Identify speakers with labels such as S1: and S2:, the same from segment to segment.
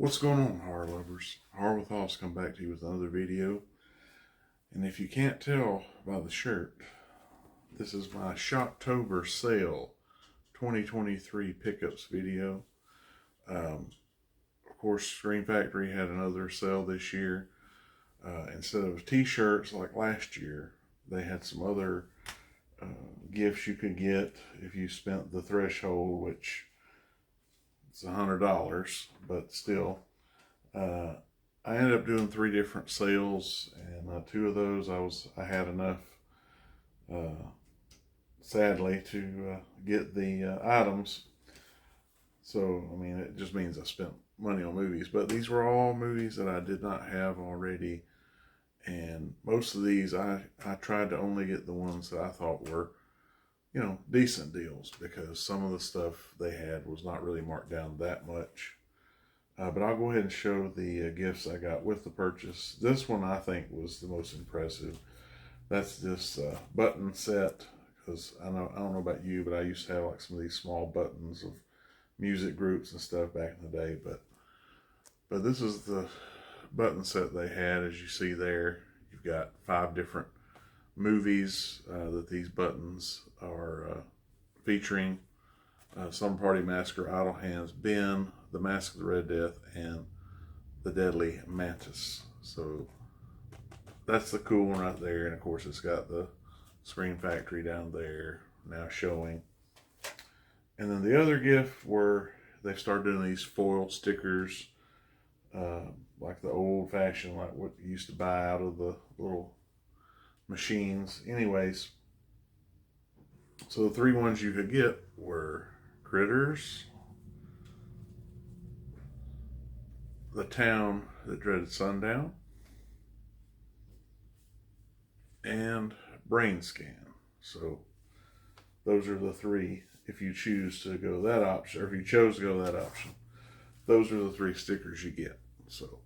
S1: What's going on, horror lovers? HorrorWithHoss come back to you with another video. And if you can't tell by the shirt, this is my Shocktober Sale 2023 pickups video. Of course, Scream Factory had another sale this year. Instead of t-shirts like last year, they had some other gifts you could get if you spent the threshold, which it's $100, but still. I ended up doing 3 different sales, and 2 of those I had enough, sadly, to get the items. So, I mean, it just means I spent money on movies. But these were all movies that I did not have already. And most of these, I tried to only get the ones that I thought were, you know, decent deals, because some of the stuff they had was not really marked down that much. But I'll go ahead and show the gifts I got with the purchase. This one I think was the most impressive. That's this button set, because I don't know about you, but I used to have like some of these small buttons of music groups and stuff back in the day. But this is the button set they had. As you see there, you've got 5 different movies that these buttons are featuring. Some Party Massacre, Idle Hands, Ben, The Mask of the Red Death, and The Deadly Mantis. So that's the cool one right there. And of course it's got the Scream Factory down there now showing. And then the other gift were, they started doing these foil stickers, like the old fashioned, like what you used to buy out of the little machines. Anyways, so the 3 ones you could get were Critters, The Town That Dreaded Sundown, and Brain Scan. So those are the 3. If you choose to go that option, or if you chose to go that option, those are the 3 stickers you get. So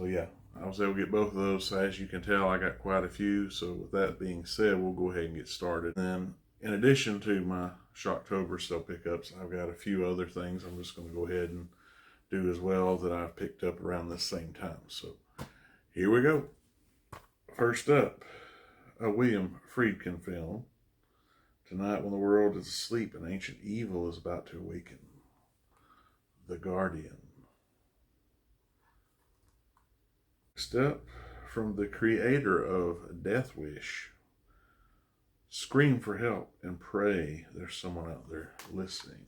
S1: yeah, I was able to get both of those. So as you can tell, I got quite a few. So with that being said, we'll go ahead and get started. And then in addition to my Shocktober sale pickups, I've got a few other things I'm just going to go ahead and do as well that I've picked up around this same time. So here we go. First up, a William Friedkin film. Tonight when the world is asleep and ancient evil is about to awaken. The Guardian. Next up, from the creator of Death Wish. Scream for help and pray there's someone out there listening.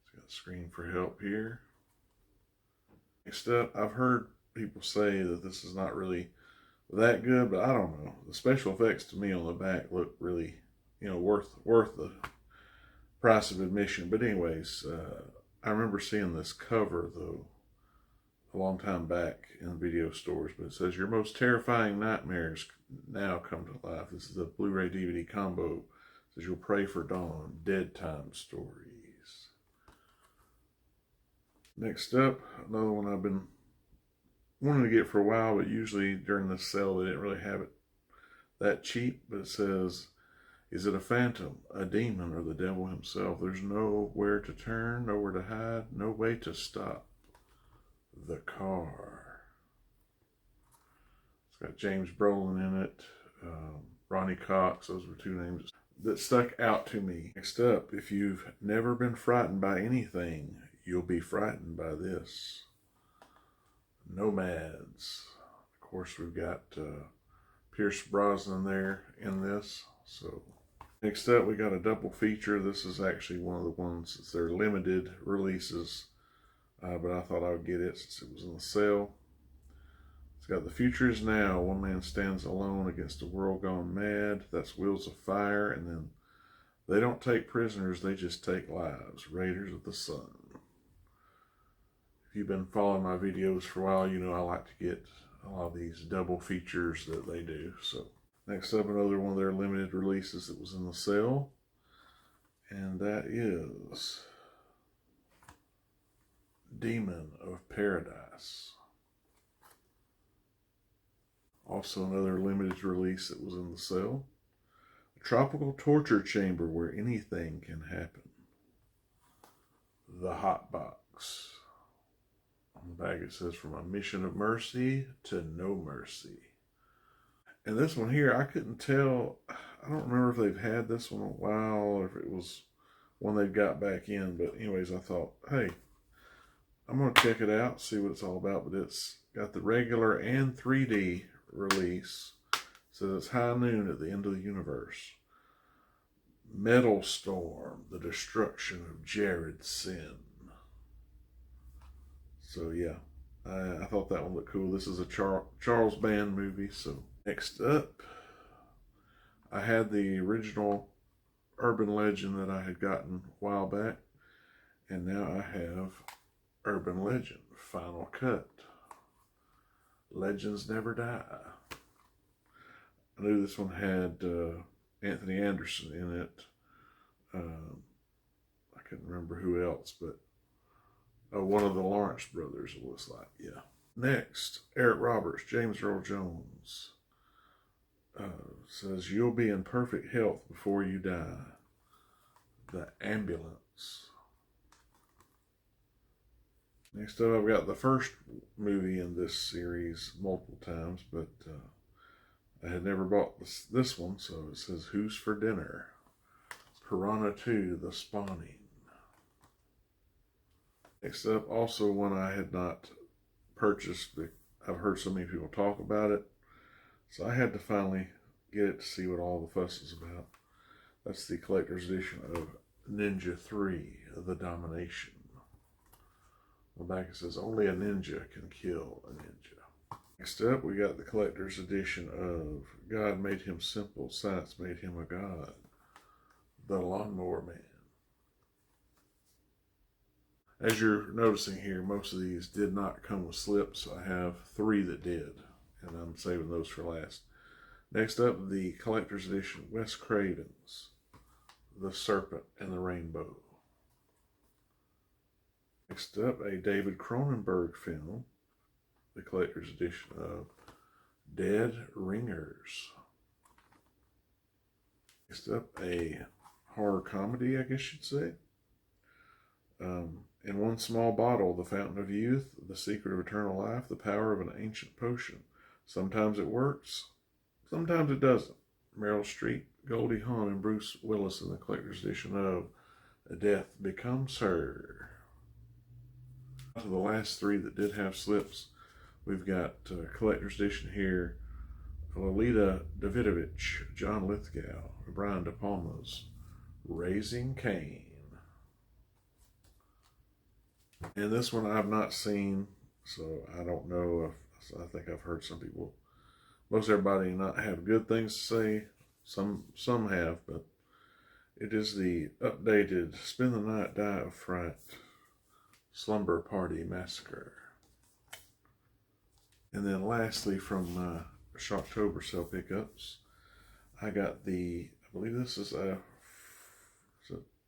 S1: It's got Scream for help here. Next up, I've heard people say that this is not really that good, but I don't know. The special effects to me on the back look really, you know, worth the price of admission. But anyways, I remember seeing this cover though a long time back in video stores, but it says your most terrifying nightmares now come to life. This is a Blu-ray DVD combo. It says you'll pray for dawn, dead time stories. Next up, another one I've been wanting to get for a while, but usually during this sale they didn't really have it that cheap. But it says, is it a phantom, a demon, or the devil himself? There's nowhere to turn, nowhere to hide, no way to stop. The Car. It's got James Brolin in it, Ronnie Cox. Those were 2 names that stuck out to me. Next up, if you've never been frightened by anything, you'll be frightened by this. Nomads. Of course, we've got Pierce Brosnan there in this. So next up, we got a double feature. This is actually one of the ones that's their limited releases, but I thought I would get it since it was in the sale. It's got The Future Is Now. One man stands alone against a world gone mad. That's Wheels of Fire. And then They Don't Take Prisoners, They Just Take Lives. Raiders of the Sun. If you've been following my videos for a while, you know I like to get a lot of these double features that they do. So next up, another one of their limited releases that was in the sale. And that is Demon of Paradise. Also another limited release that was in the sale. A tropical torture chamber where anything can happen. The Hot Box. back it says, from a mission of mercy to no mercy. And this one here, I couldn't tell. I don't remember if they've had this one a while or if it was one they got back in. But anyways, I thought, hey, I'm going to check it out, see what it's all about. But it's got the regular and 3D release. So it's high noon at the end of the universe. Metal Storm, the destruction of Jared's sin. So yeah, I thought that one looked cool. This is a Charles Band movie. So next up, I had the original Urban Legend that I had gotten a while back. And now I have Urban Legend Final Cut. Legends Never Die. I knew this one had Anthony Anderson in it. I couldn't remember who else, but one of the Lawrence brothers, it looks like, yeah. Next, Eric Roberts, James Earl Jones. Says, you'll be in perfect health before you die. The Ambulance. Next up, I've got the first movie in this series multiple times, but I had never bought this one, so it says, Who's for Dinner? Piranha 2, The Spawning. Next up, also one I had not purchased, but I've heard so many people talk about it, so I had to finally get it to see what all the fuss is about. That's the collector's edition of Ninja 3, The Domination. On the back it says, only a ninja can kill a ninja. Next up, we got the collector's edition of God Made Him Simple, Science Made Him a God. The Lawnmower Man. As you're noticing here, most of these did not come with slips. I have 3 that did, and I'm saving those for last. Next up, the collector's edition, Wes Craven's The Serpent and the Rainbow. Next up, a David Cronenberg film, the collector's edition of Dead Ringers. Next up, a horror comedy, I guess you'd say. In one small bottle, The Fountain of Youth, The Secret of Eternal Life, The Power of an Ancient Potion. Sometimes it works, sometimes it doesn't. Meryl Streep, Goldie Hawn, and Bruce Willis in the collector's edition of Death Becomes Her. To the last 3 that did have slips, we've got collector's edition here, Lolita Davidovich, John Lithgow, Brian De Palma's Raising Cain. And this one I've not seen, so I don't know if, I think I've heard some people, most everybody not have good things to say. Some have, but it is the updated Spend the Night, Die of Fright Slumber Party Massacre. And then lastly, from my Shocktober sale pickups, I got the, I believe this is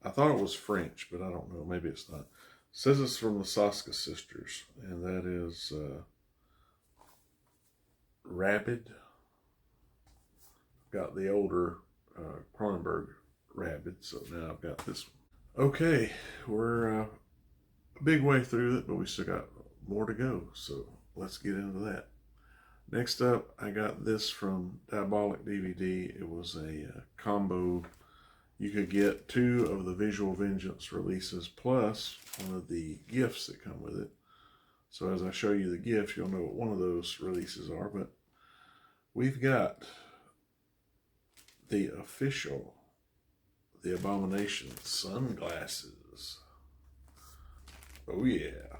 S1: I thought it was French, but I don't know, maybe it's not. It says it's from the Saska sisters, and that is Rabid. Got the older Cronenberg Rabid, so now I've got this one. Okay, we're a big way through it, but we still got more to go, so let's get into that. Next up, I got this from Diabolic DVD. It was a combo. You could get 2 of the Visual Vengeance releases plus one of the gifts that come with it. So as I show you the gifts, you'll know what one of those releases are. But we've got the official The Abomination sunglasses. Oh yeah.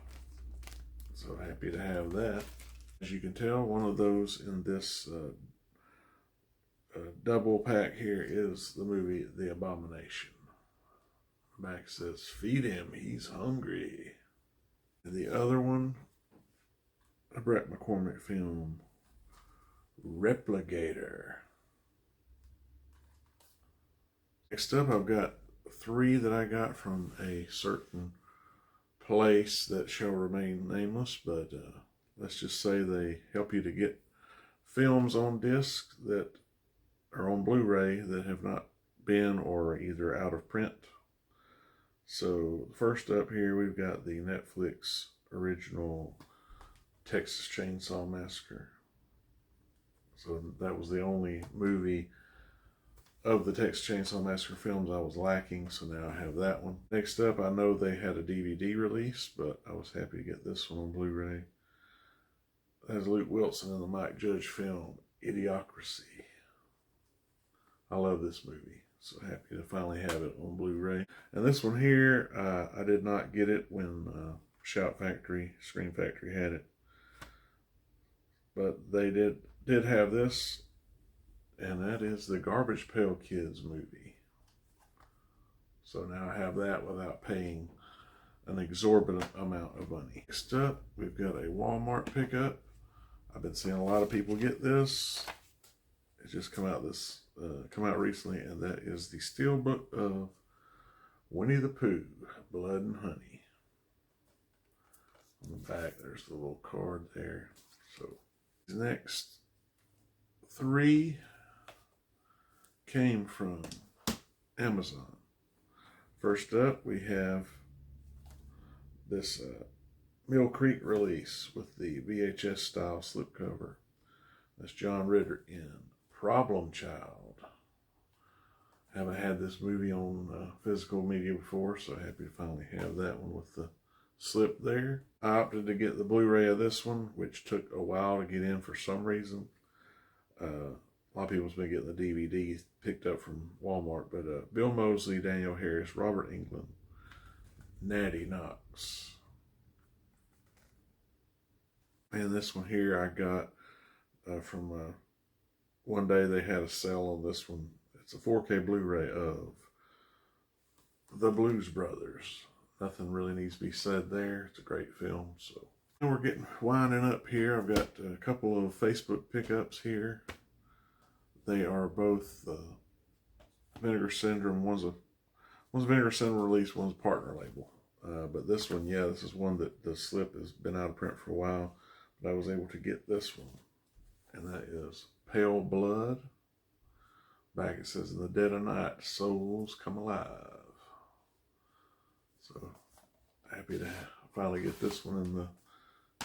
S1: So happy to have that. As you can tell, one of those in this double pack here is the movie The Abomination. Back says, feed him, he's hungry. And the other one, a Brett McCormick film, Replicator. Next up, I've got 3 that I got from a certain place that shall remain nameless, but let's just say they help you to get films on disc that are on Blu-ray that have not been or either out of print. So first up here, we've got the Netflix original Texas Chainsaw Massacre. So that was the only movie of the Texas Chainsaw Massacre films I was lacking, so now I have that one. Next up, I know they had a DVD release, but I was happy to get this one on Blu-ray. That has Luke Wilson in the Mike Judge film, Idiocracy. I love this movie, so happy to finally have it on Blu-ray. And this one here, I did not get it when Scream Factory had it. But they did have this, and that is the Garbage Pail Kids movie. So now I have that without paying an exorbitant amount of money. Next up, we've got a Walmart pickup. I've been seeing a lot of people get this. It just come out recently, and that is the Steelbook of Winnie the Pooh, Blood and Honey. On the back, there's the little card there. So the next three came from Amazon. First up, we have this Mill Creek release with the VHS style slipcover. That's John Ritter in Problem Child. Haven't had this movie on physical media before, so happy to finally have that one with the slip there. I opted to get the Blu-ray of this one, which took a while to get in for some reason. A lot of people's been getting the DVD picked up from Walmart, but Bill Moseley, Daniel Harris, Robert Englund, Natty Knox. And this one here I got from one day they had a sale on this one. It's a 4K Blu-ray of The Blues Brothers. Nothing really needs to be said there. It's a great film. So and we're winding up here. I've got a couple of Facebook pickups here. They are both Vinegar Syndrome. One's Vinegar Syndrome release, one's partner label. But this one, yeah, this is one that the slip has been out of print for a while. But I was able to get this one. And that is Pale Blood. Back it says, in the dead of night, souls come alive. So happy to finally get this one in the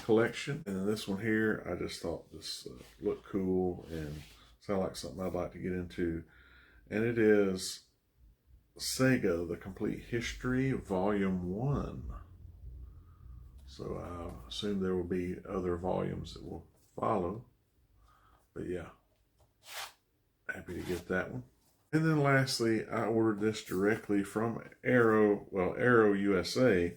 S1: collection. And then this one here, I just thought this looked cool and sounded like something I'd like to get into. And it is Sega, The Complete History, Volume 1. So I assume there will be other volumes that will follow. But yeah, happy to get that one. And then lastly, I ordered this directly from Arrow USA.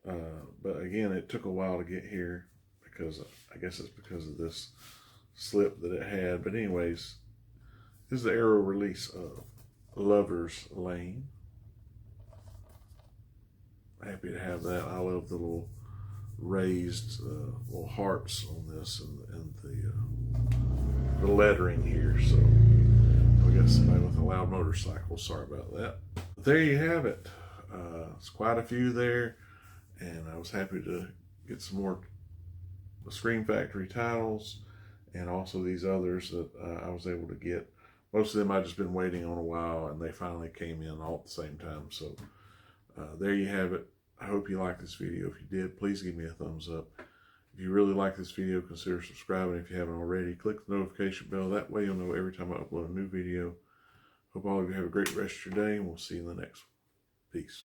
S1: But again, it took a while to get here because I guess it's because of this slip that it had. But anyways, this is the Arrow release of Lover's Lane. Happy to have that. I love the little raised little hearts on this and the lettering here. So we got somebody with a loud motorcycle. Sorry about that. But there you have it. It's quite a few there, and I was happy to get some more Scream Factory titles, and also these others that I was able to get. Most of them I've just been waiting on a while, and they finally came in all at the same time. So there you have it. I hope you liked this video. If you did, please give me a thumbs up. If you really like this video, consider subscribing if you haven't already. Click the notification bell. That way you'll know every time I upload a new video. Hope all of you have a great rest of your day, and we'll see you in the next one. Peace.